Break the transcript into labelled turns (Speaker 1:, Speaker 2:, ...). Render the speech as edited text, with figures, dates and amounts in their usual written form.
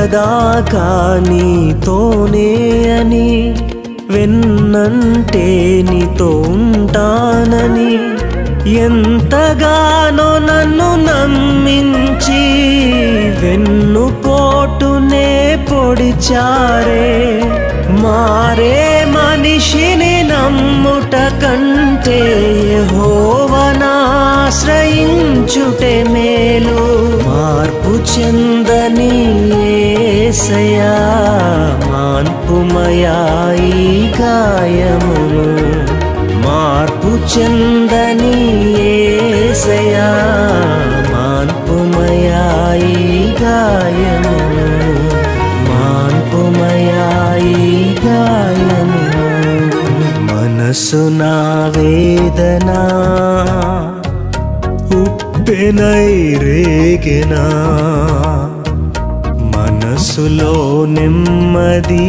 Speaker 1: కడదాకా నీతోనే అని, వెన్నంటే నీతో ఉంటానని ఎంతగానో నన్ను నమ్మించి వెన్నుపోటునే పొడిచారే. మారే మనిషిని నమ్ముట కంటే యెహోవానాశ్రయించుటే మేలు. మార్పు చెందని యేసయ్యా మాన్పుమయా ఈ గాయమును. మార్పు చెందని యేసయ్యా మాన్పుమయా ఈ గాయమును. మాన్పుమయా ఈ గాయమును. మనసు నా వేదన ఉప్పెనై రేగెనా, మనసులో నెమ్మది